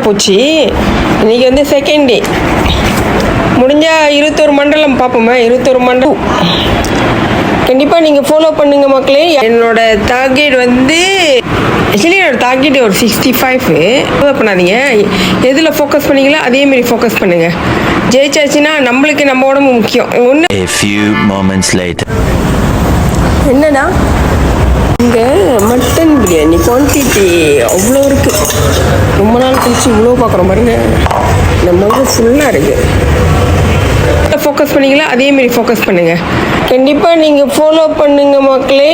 போச்சு. இன்னைக்கு வந்து செகண்ட் டே. முடிஞ்சால் 21 மண்டலம் பார்ப்போமா? 21 மண்டலம் கண்டிப்பாக நீங்கள் ஃபாலோ பண்ணுங்க மக்களே. என்னோட டார்கெட் வந்து ஆக்சுவலி என்னோட டார்கெட் ஒரு 65. ஃபாலோ பண்ணாதீங்க. எதில் ஃபோக்கஸ் பண்ணீங்களோ அதேமாரி ஃபோக்கஸ் பண்ணுங்கள். ஜெயிச்சாச்சுன்னா நம்மளுக்கு நம்ம உடம்பு முக்கியம். என்னடா இங்கே மட்டன் பிரியாணி குவான்டிட்டி அவ்வளோ இருக்குது. ரொம்ப நாள் கழிச்சு இவ்வளோ பார்க்குறோம் பாருங்க. நம்ம வந்து ஃபுல்லாக இருக்குது. ஃபோக்கஸ் பண்ணீங்களா அதேமாரி ஃபோக்கஸ் பண்ணுங்கள். கண்டிப்பாக நீங்கள் ஃபாலோ பண்ணுங்க மக்களே.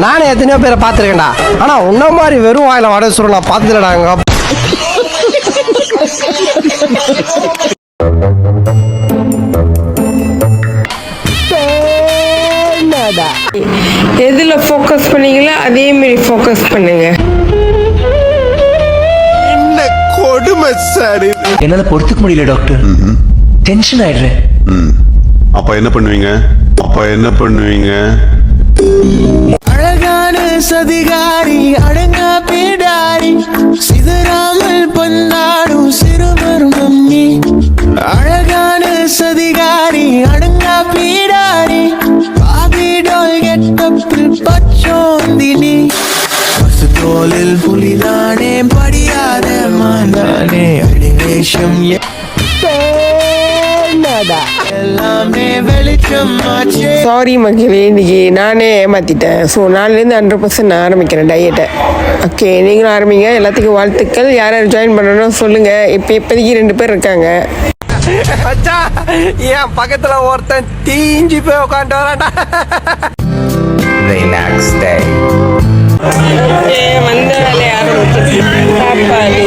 நானே எத்தனையோ பேரை பார்த்துருக்கேன்டா. ஆனால் உன்ன மாதிரி வெறும் வாயில வடை சுருள் நான் பார்த்துலடாங்க. எதில் ஃபோக்கஸ் பண்ணீங்களோ அதேமாரி ஃபோக்கஸ் பண்ணுங்க. என்ன கொடுமை சார். என்னால பொறுத்துக்க முடியல டாக்டர். டென்ஷன் ஆயிடுறேன். அப்ப என்ன பண்ணுவீங்க? அழகான சதிகாரி அடங்கா பிடாரி சிதறாமல் பொன்னாடும் சிறுமர்மம் நீ. அழகான சதிகாரி அடங்கா பிடாரி பாபிடோல் கெட்டப்பில் பச்சோந்தினி. பசுதோலில் புலிதானே படியாத மாதானே அடிவேஷம் எல்லாமே வெளிச்சம் ஆச்சே. சாரி மக்களே, இன்னைக்கு நானே ஏமாத்திட்டேன். ஸோ நாலுலேருந்து 100% நான் ஆரம்பிக்கிறேன் டயட்டை. ஓகே, நீங்களும் ஆரம்பிங்க. எல்லாத்துக்கும் வாழ்த்துக்கள். யார் யார் ஜாயின் பண்ணணும் சொல்லுங்கள். இப்போதைக்கு 2 பேர் இருக்காங்க. என் பக்கத்துல ஒருத்தன் தீஞ்சு போய் உட்காந்து வரான்டா. வந்த வேலையை ஆரம்பிச்சு சாப்பாடு.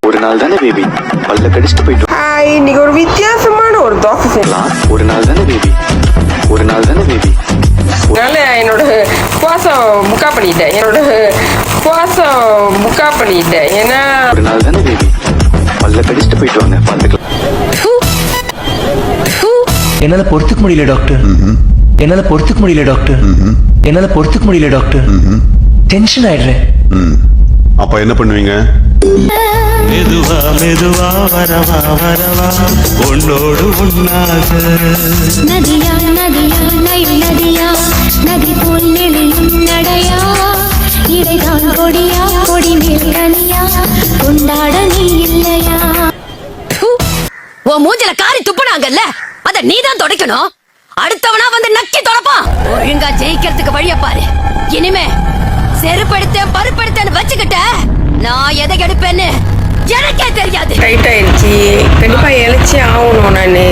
ஒரு நாள் தானே பேபி, பல்ல கடிச்சிட்டு போயிட்டு ஹாய், இன்னைக்கு ஒரு வித்தியாசமான ஒரு தோசை செய்யலாம். ஒரு நாள் தானே பேபி. அதனால என்னோட சுவாசம் புக்கா பண்ணிட்டேன். ஏன்னா ஒரு நாள் தானே பேபி, பல்ல கடிச்சிட்டு போயிட்டு வாங்க, பார்த்துக்கலாம். என்னால பொறுத்துக்க முடியல டாக்டர். டென்ஷன் ஆயிடுறேன். அப்ப என்ன பண்ணுவீங்க? மெதுவா வரவா உன்னோடு உன்னாக. நதியா நதியா நதி போல் நெளியும் நடையா இடைதான் கொடியா கொடி மேலனியா கொண்டாட நீ இல்லையா. உன் மூஞ்சில காரி துப்புனாங்கல்ல, அத நீதான் தொடக்கணும். அடுத்தவனா வந்து நக்கி தொடப்பான். ஒழுங்கா ஜெயிக்கிறதுக்கு வழிய பாரு. இனிமே செருப்படுத்த பருப்படுத்தன்னு வச்சுக்கிட்ட நான் எதை எடுப்பேன்னு எனக்கே தெரியாது. டைட் ஆயிடுச்சு. கண்டிப்பா எழுச்சி ஆகணும். நானு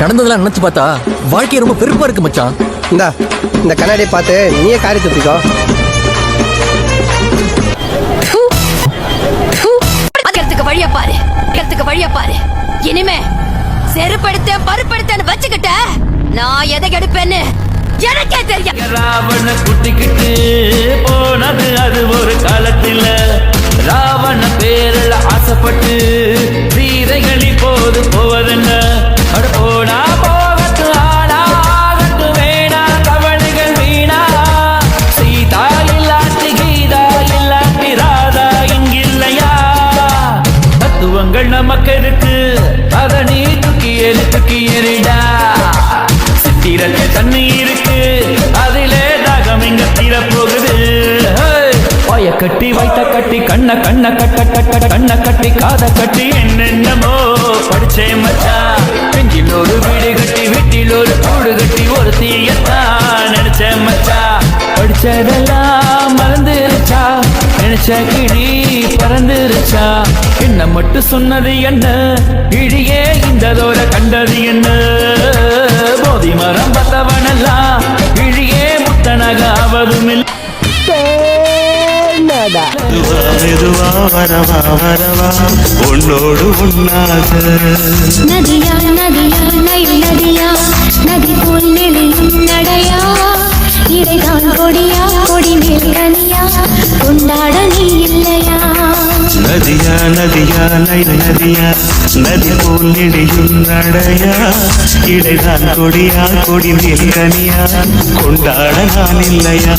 நடந்ததெல்லாம் நினைச்சு பார்த்தா வாழ்க்கை ரொம்ப பெருப்பா இருக்கு மச்சான். இந்த கண்ணாடியை பார்த்து நீயே காரி துப்பிக்கோ. வழிய பாரு. இனிமே செருப்படுத்த பருப்படுத்தன்னு வச்சுக்கிட்ட நான் எதை எடுப்பேன்னு எனக்கே தெரியாது. ராவண குட்டிக்கிட்டு போனது அது ஒரு காலத்தில். ராவண பேரல ஆசைப்பட்டு சீதைகளில் போது போவதென்ன. போனா போகத்து ஆளாகத்து வேணா கவலைகள் வீணா. சீதா இல்லாட்டி கீதா இல்லாட்டி ராதா இங்கில்லையா. தத்துவங்கள் நமக்கு இருக்கு, அத நீ தூக்கி எறிடா. சித்திரத்தில் தண்ணி இருக்கு, அதிலே தாகம் இங்க தீர போகுது. வாய கட்டி வைத்த கட்டி கண்ண கட்டி காத கட்டி என்னென்னமோ படிச்சே மச்சான். பெஞ்சில் ஒரு வீடு கட்டி வீட்டில் ஒரு கூடு கட்டி ஒரு தீயத்தான் நினைச்சேன் மச்சான். படிச்சதெல்லாம் மறந்துருச்சா, நினைச்ச கிளி பறந்துருச்சா. என்ன மட்டும் சொன்னது என்ன, இடியே இந்ததோர கண்டது என்ன. போதி மரம் பத்தவனெல்லாம் இழியே முத்தனகாவதும் இல்லை. மெதுவா வரவா உன்னோடு உன்னாக. நதியா நதி போல் நெளியும் நடையா இடைதான் கொடியா கொடி மேலனியா கொண்டாட நீ இல்லையா. நதியா நதி போல் நெடியும் நடையா இடைதான் கொடியா கொடி மேல் கனியா கொண்டாட நான் இல்லையா.